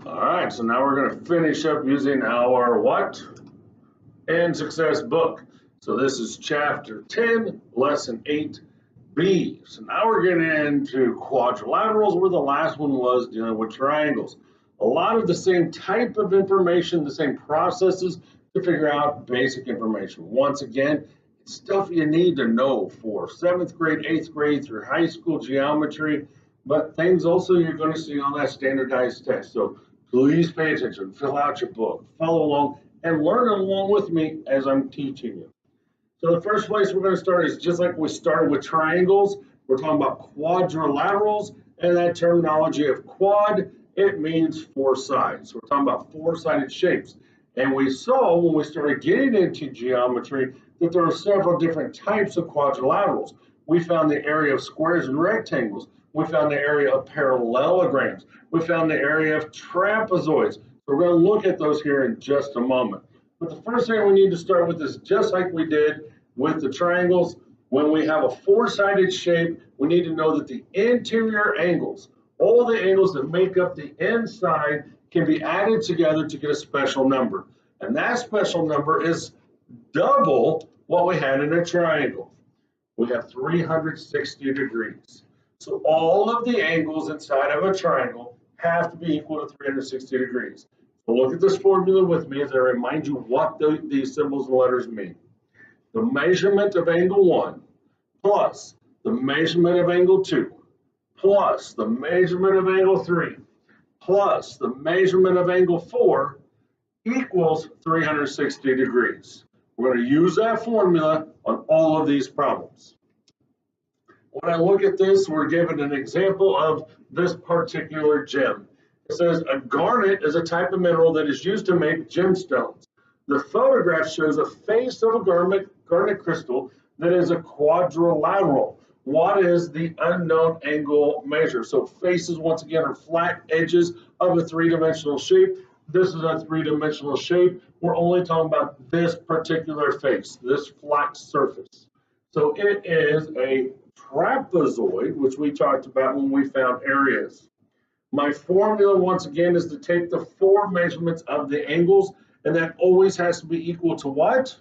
All right, so now we're going to finish up using our what? And Success book. So this is Chapter 10, Lesson 8b. So now we're getting into quadrilaterals, where the last one was dealing with triangles. A lot of the same type of information, the same processes to figure out basic information. Once again, it's stuff you need to know for 7th grade, 8th grade, through high school geometry, but things also you're going to see on that standardized test. So please pay attention, fill out your book, follow along, and learn along with me as I'm teaching you. So the first place we're going to start is just like we started with triangles. We're talking about quadrilaterals, and that terminology of quad, it means four sides. So we're talking about four-sided shapes. And we saw when we started getting into geometry that there are several different types of quadrilaterals. We found the area of squares and rectangles. We found the area of parallelograms. We found the area of trapezoids. So we're going to look at those here in just a moment. But the first thing we need to start with is just like we did with the triangles. When we have a four-sided shape, we need to know that the interior angles, all the angles that make up the inside, can be added together to get a special number. And that special number is double what we had in a triangle. We have 360 degrees. So all of the angles inside of a triangle have to be equal to 360 degrees. So look at this formula with me as I remind you what these symbols and letters mean. The measurement of angle 1 plus the measurement of angle 2 plus the measurement of angle 3 plus the measurement of angle 4 equals 360 degrees. We're going to use that formula on all of these problems. When I look at this, we're given an example of this particular gem. It says a garnet is a type of mineral that is used to make gemstones. The photograph shows a face of a garnet crystal that is a quadrilateral. What is the unknown angle measure? So faces, once again, are flat edges of a three-dimensional shape. This is a three-dimensional shape. We're only talking about this particular face, this flat surface. So it is a trapezoid, which we talked about when we found areas. My formula, once again, is to take the four measurements of the angles, and that always has to be equal to what?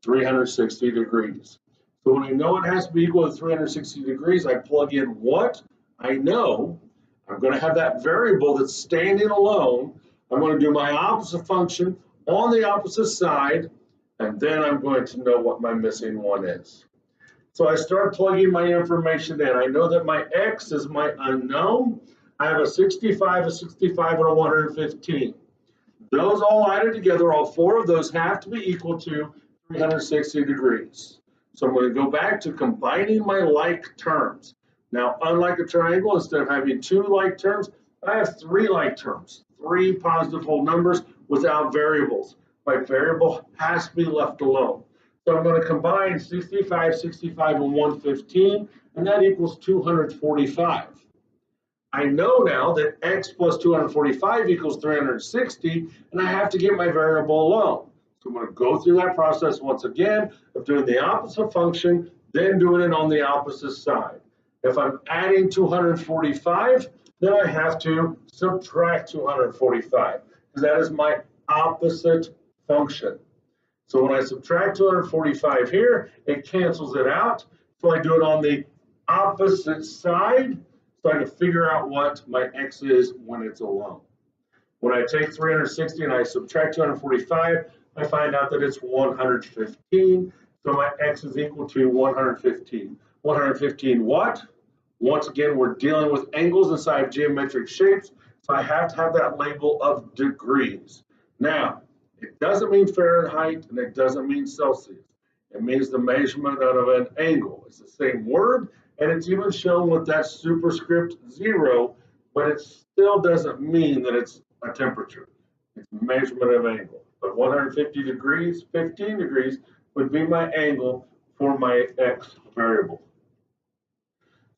360 degrees. So when I know it has to be equal to 360 degrees, I plug in what I know. I'm going to have that variable that's standing alone. I'm going to do my opposite function on the opposite side, and then I'm going to know what my missing one is. So I start plugging my information in. I know that my x is my unknown. I have a 65, a 65, and a 115. Those all added together, all four of those have to be equal to 360 degrees. So I'm going to go back to combining my like terms. Now, unlike a triangle, instead of having two like terms, I have three like terms, three positive whole numbers without variables. My variable has to be left alone. So I'm going to combine 65, 65, and 115, and that equals 245. I know now that x plus 245 equals 360, and I have to get my variable alone. So I'm going to go through that process once again of doing the opposite function, then doing it on the opposite side. If I'm adding 245, then I have to subtract 245, because that is my opposite function. So when I subtract 245 here, it cancels it out. So I do it on the opposite side, so I can figure out what my x is when it's alone. When I take 360 and I subtract 245, I find out that it's 115. So my x is equal to 115. 115 what? Once again, we're dealing with angles inside geometric shapes, so I have to have that label of degrees. Now, it doesn't mean Fahrenheit and it doesn't mean Celsius. It means the measurement of an angle. It's the same word, and it's even shown with that superscript 0, but it still doesn't mean that it's a temperature. It's measurement of angle. But 150 degrees, 15 degrees would be my angle for my x variable.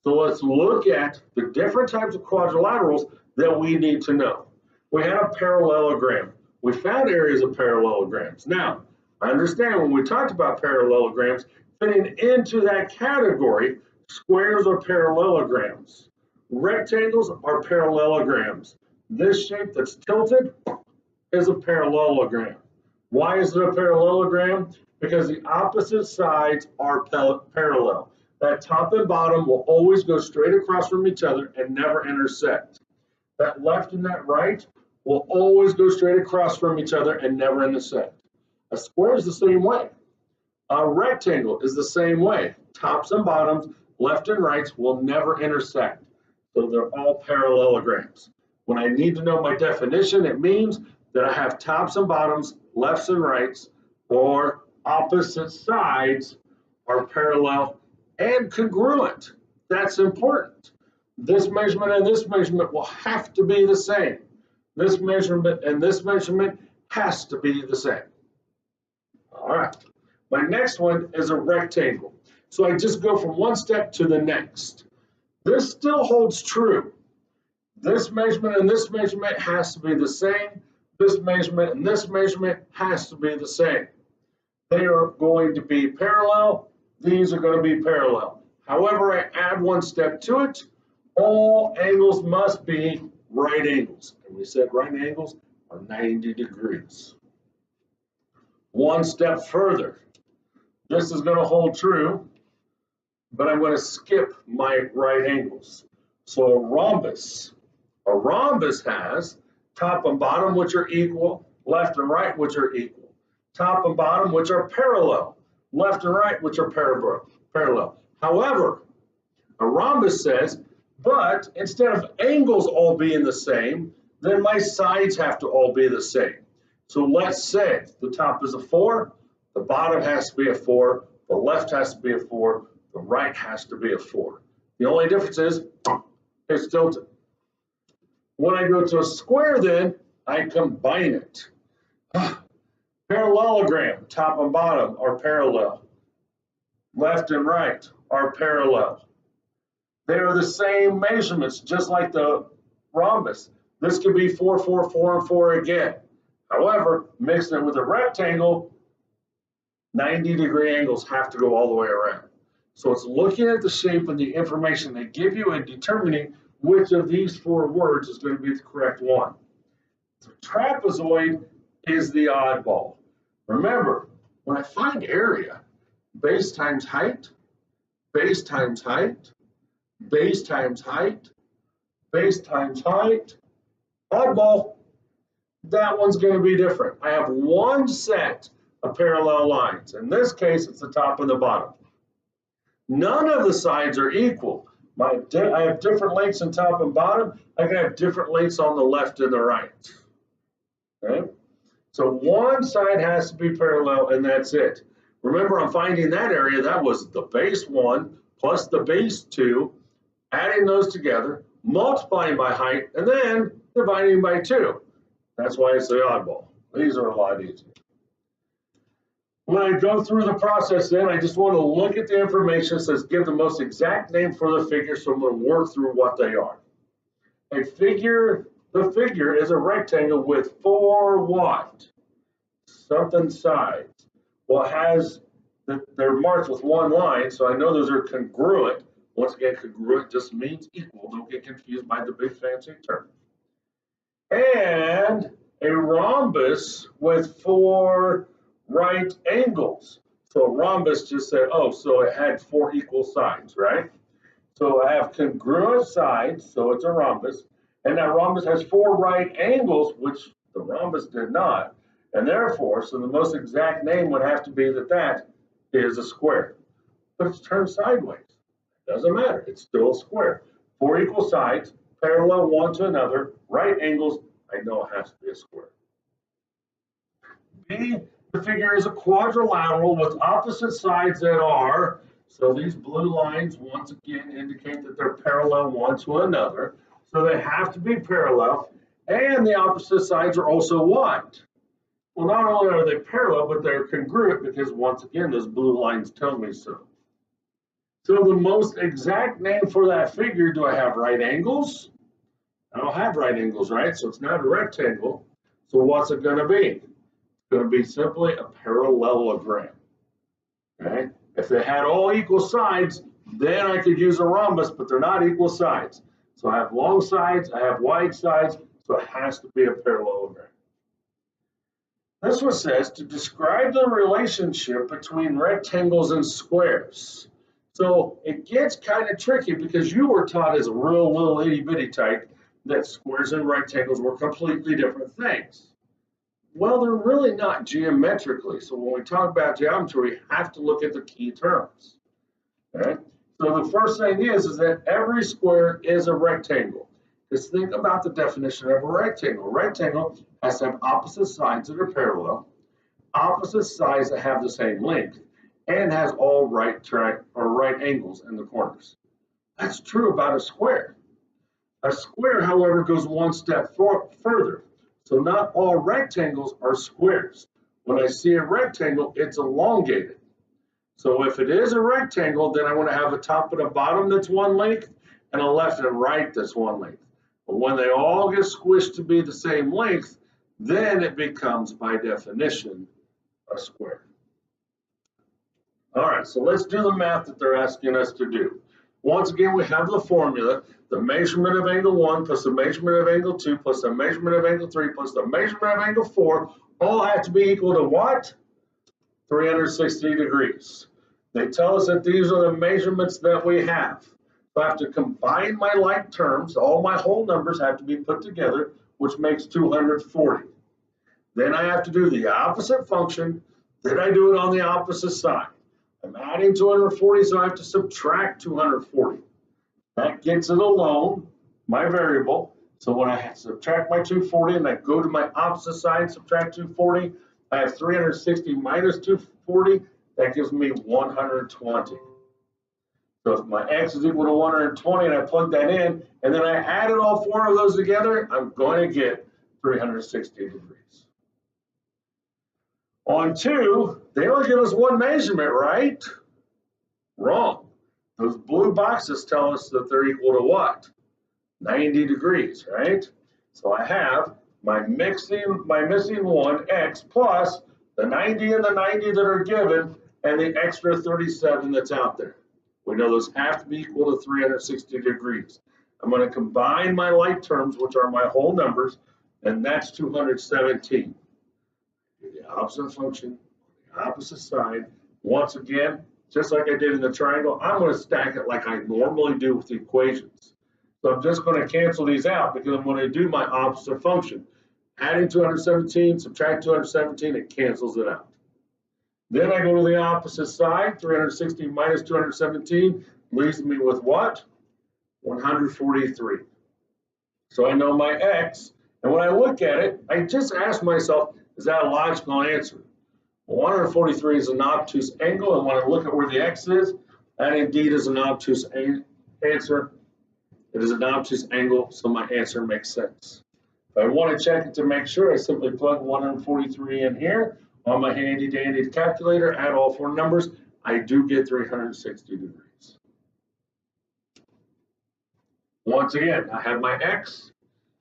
So let's look at the different types of quadrilaterals that we need to know. We had a parallelogram. We found areas of parallelograms. Now, I understand when we talked about parallelograms, fitting into that category, squares are parallelograms. Rectangles are parallelograms. This shape that's tilted is a parallelogram. Why is it a parallelogram? Because the opposite sides are parallel. That top and bottom will always go straight across from each other and never intersect. That left and that right will always go straight across from each other and never intersect. A square is the same way. A rectangle is the same way. Tops and bottoms, left and rights will never intersect. So they're all parallelograms. When I need to know my definition, it means that I have tops and bottoms, lefts and rights, or opposite sides are parallel and congruent. That's important. This measurement and this measurement will have to be the same. This measurement and this measurement has to be the same. All right. My next one is a rectangle. So I just go from one step to the next. This still holds true. This measurement and this measurement has to be the same. This measurement and this measurement has to be the same. They are going to be parallel. These are going to be parallel. However, I add one step to it. All angles must be right angles. And we said right angles are 90 degrees. One step further. This is going to hold true, but I'm going to skip my right angles. So a rhombus has top and bottom, which are equal, left and right, which are equal. Top and bottom, which are parallel, left and right, which are parallel. However, a rhombus says, but instead of angles all being the same, then my sides have to all be the same. So let's say the top is a 4, the bottom has to be a 4, the left has to be a 4, the right has to be a 4. The only difference is it's tilted. When I go to a square, then I combine it. Parallelogram, top and bottom are parallel. Left and right are parallel. They are the same measurements, just like the rhombus. This could be 4, 4, 4, and 4 again. However, mixing it with a rectangle, 90-degree angles have to go all the way around. So it's looking at the shape and the information they give you and determining which of these 4 words is going to be the correct one. The trapezoid is the oddball. Remember, when I find area, base times height, base times height, base times height, base times height, oddball, that one's going to be different. I have one set of parallel lines. In this case, it's the top and the bottom. None of the sides are equal. I have different lengths in top and bottom. I can have different lengths on the left and the right. Okay? So one side has to be parallel, and that's it. Remember, I'm finding that area. That was the base 1 plus the base 2, adding those together, multiplying by height, and then dividing by 2. That's why it's the oddball. These are a lot easier. When I go through the process, then I just want to look at the information. It says give the most exact name for the figure, so I'm going to work through what they are. A figure, the figure is a rectangle with 4 what? Something sides. Well, it has, they're marked with one line, so I know those are congruent. Once again, congruent just means equal. Don't get confused by the big fancy term. And a rhombus with 4 right angles. So a rhombus just said, oh, so it had 4 equal sides, right? So I have congruent sides, so it's a rhombus. And that rhombus has 4 right angles, which the rhombus did not. And therefore, so the most exact name would have to be that that is a square. But it's turned sideways. Doesn't matter, it's still a square. 4 equal sides, parallel one to another, right angles, I know it has to be a square. B, the figure is a quadrilateral with opposite sides that are, so these blue lines once again indicate that they're parallel one to another. So they have to be parallel, and the opposite sides are also what? Well, not only are they parallel, but they're congruent because once again, those blue lines tell me so. So the most exact name for that figure, do I have right angles? I don't have right angles, right? So it's not a rectangle. So what's it going to be? It's going to be simply a parallelogram. Okay? If they had all equal sides, then I could use a rhombus, but they're not equal sides. So I have long sides, I have wide sides, so So it has to be a parallelogram. This one says to describe the relationship between rectangles and squares. So it gets kind of tricky because you were taught as a real little itty bitty type that squares and rectangles were completely different things. Well, they're really not geometrically. So when we talk about geometry, we have to look at the key terms. Okay? So the first thing is that every square is a rectangle. Just think about the definition of a rectangle. A rectangle has to have opposite sides that are parallel, opposite sides that have the same length, and has all right angles in the corners. That's true about a square. A square, however, goes one step further. So not all rectangles are squares. When I see a rectangle, it's elongated. So if it is a rectangle, then I want to have a top and a bottom that's one length and a left and right that's one length. But when they all get squished to be the same length, then it becomes, by definition, a square. All right, so let's do the math that they're asking us to do. Once again, we have the formula. The measurement of angle 1 plus the measurement of angle 2 plus the measurement of angle 3 plus the measurement of angle 4 all have to be equal to what? 360 degrees. They tell us that these are the measurements that we have. So I have to combine my like terms. All my whole numbers have to be put together, which makes 240. Then I have to do the opposite function. Then I do it on the opposite side. I'm adding 240, so I have to subtract 240. That gets it alone, my variable. So when I subtract my 240 and I go to my opposite side, subtract 240, I have 360 minus 240. That gives me 120. So if my x is equal to 120 and I plug that in, and then I added all four of those together, I'm going to get 360 degrees. On 2, they only give us one measurement, right? Wrong. Those blue boxes tell us that they're equal to what? 90 degrees, right? So I have my missing one, x, plus the 90 and the 90 that are given, and the extra 37 that's out there. We know those have to be equal to 360 degrees. I'm going to combine my like terms, which are my whole numbers, and that's 217. Do the opposite function, the opposite side. Once again, just like I did in the triangle, I'm going to stack it like I normally do with the equations. So I'm just going to cancel these out because I'm going to do my opposite function. Adding 217, subtract 217, it cancels it out. Then I go to the opposite side, 360 minus 217 leaves me with what? 143. So I know my x, and when I look at it, I just ask myself, is that a logical answer? Well, 143 is an obtuse angle, and when I look at where the x is, that indeed is an obtuse answer. It is an obtuse angle, so my answer makes sense. If I want to check it to make sure, I simply plug 143 in here on my handy dandy calculator, add all four numbers, I do get 360 degrees. Once again, I have my x,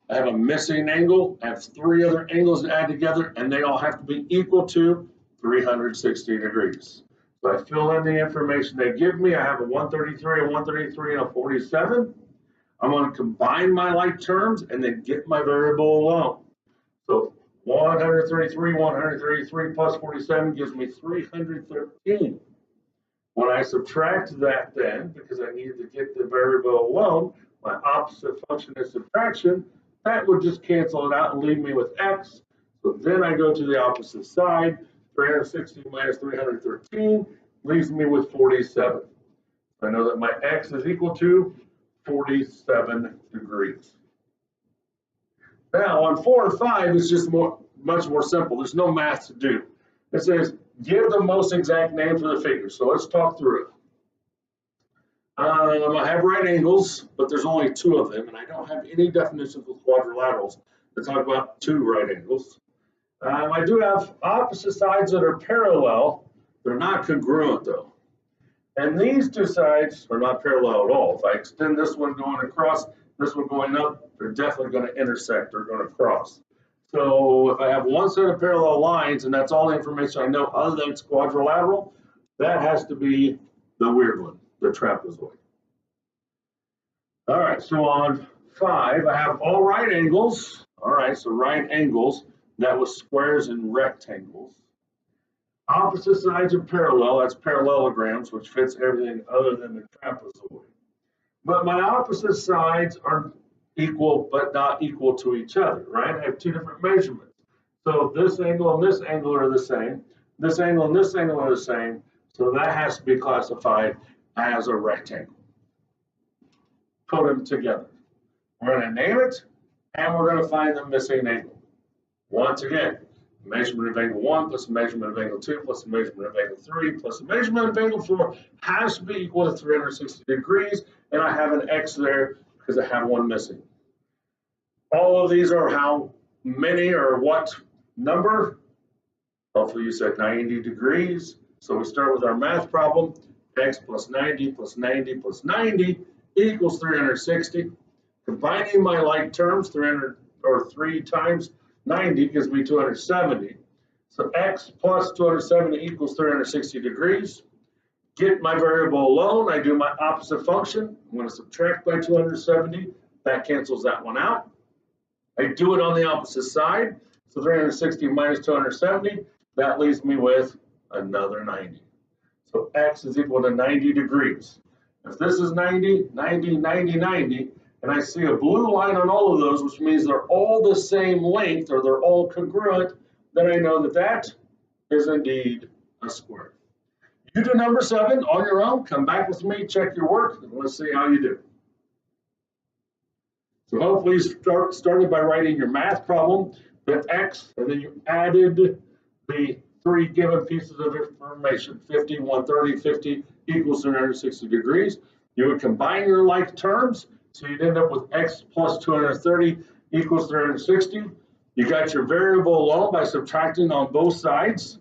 I have a missing angle, I have three other angles to add together, and they all have to be equal to 360 degrees. So I fill in the information they give me. I have a 133, a 133, and a 47. I'm going to combine my like terms and then get my variable alone. So 133 plus 47 gives me 313. When I subtract that then, because I need to get the variable alone, my opposite function is subtraction, that would just cancel it out and leave me with x. So then I go to the opposite side, 360 minus 313 leaves me with 47. I know that my x is equal to 47 degrees. Now on 4 and 5, it's just much more simple. There's no math to do. It says give the most exact name for the figure. So let's talk through it. I have right angles, but there's only 2 of them, and I don't have any definitions with quadrilaterals to talk about 2 right angles. I do have opposite sides that are parallel. They're not congruent though. And these 2 sides are not parallel at all. If I extend this one going across, this one going up, they're definitely going to intersect or going to cross. So if I have one set of parallel lines, and that's all the information I know other than it's quadrilateral, that has to be the weird one, the trapezoid. All right, so on 5, I have all right angles. All right, so right angles, that was squares and rectangles. Opposite sides are parallel, that's parallelograms, which fits everything other than the trapezoid. But my opposite sides are equal, but not equal to each other, right? I have two different measurements. So this angle and this angle are the same. This angle and this angle are the same. So that has to be classified as a rectangle. Put them together. We're going to name it, and we're going to find the missing angle. Once again, measurement of angle 1 plus measurement of angle 2 plus measurement of angle 3 plus measurement of angle 4 has to be equal to 360 degrees, and I have an X there because I have one missing. All of these are how many or what number? Hopefully you said 90 degrees. So we start with our math problem. X plus 90 plus 90 plus 90 equals 360. Combining my like terms, 3 times 90 gives me 270. So X plus 270 equals 360 degrees. Get my variable alone, I do my opposite function. I'm going to subtract by 270. That cancels that one out. I do it on the opposite side. So 360 minus 270, that leaves me with another 90. So X is equal to 90 degrees. If this is 90, 90, 90, 90, and I see a blue line on all of those, which means they're all the same length or they're all congruent, then I know that that is indeed a square. You do number 7 on your own. Come back with me, check your work, and let's see how you do. So hopefully you started by writing your math problem, then X, and then you added the 3 given pieces of information, 50, 130, 50 equals 360 degrees. You would combine your like terms, so you'd end up with X plus 230 equals 360. You got your variable alone by subtracting on both sides,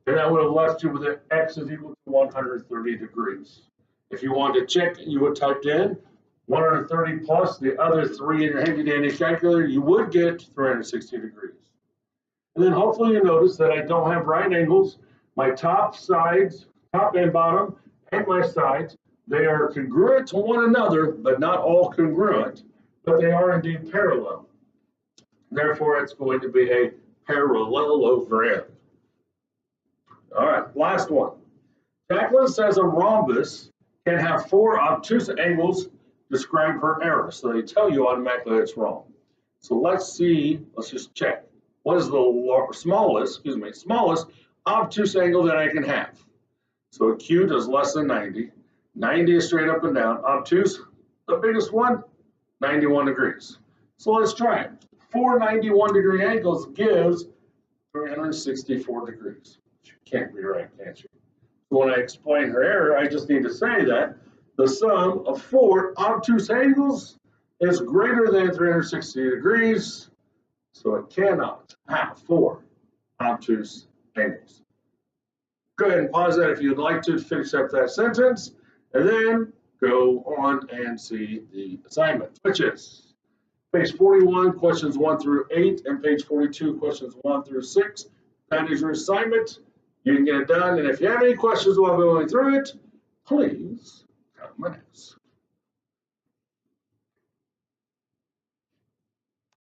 and that would have left you with an X is equal to 130 degrees. If you wanted to check, you would type in 130 plus the other 3 in your handy-dandy calculator, you would get 360 degrees. And then hopefully you notice that I don't have right angles. My top sides, top and bottom, and my sides, they are congruent to one another, but not all congruent, but they are indeed parallel. Therefore, it's going to be a parallelogram. All right, last one. Jacqueline says a rhombus can have 4 obtuse angles. Describe her error. So they tell you automatically it's wrong. So let's see, let's just check. What is the smallest obtuse angle that I can have? So acute is less than 90. 90 is straight up and down. Obtuse, the biggest one, 91 degrees. So let's try it. 4 91-degree angles gives 364 degrees. You can't be right, can't you? So when I explain her error, I just need to say that the sum of 4 obtuse angles is greater than 360 degrees, so it cannot have 4 obtuse angles. Go ahead and pause that if you'd like to finish up that sentence, and then go on and see the assignment, which is page 41, questions 1 through 8, and page 42, questions 1 through 6. That is your assignment. You can get it done, and if you have any questions while going through it, please come and ask.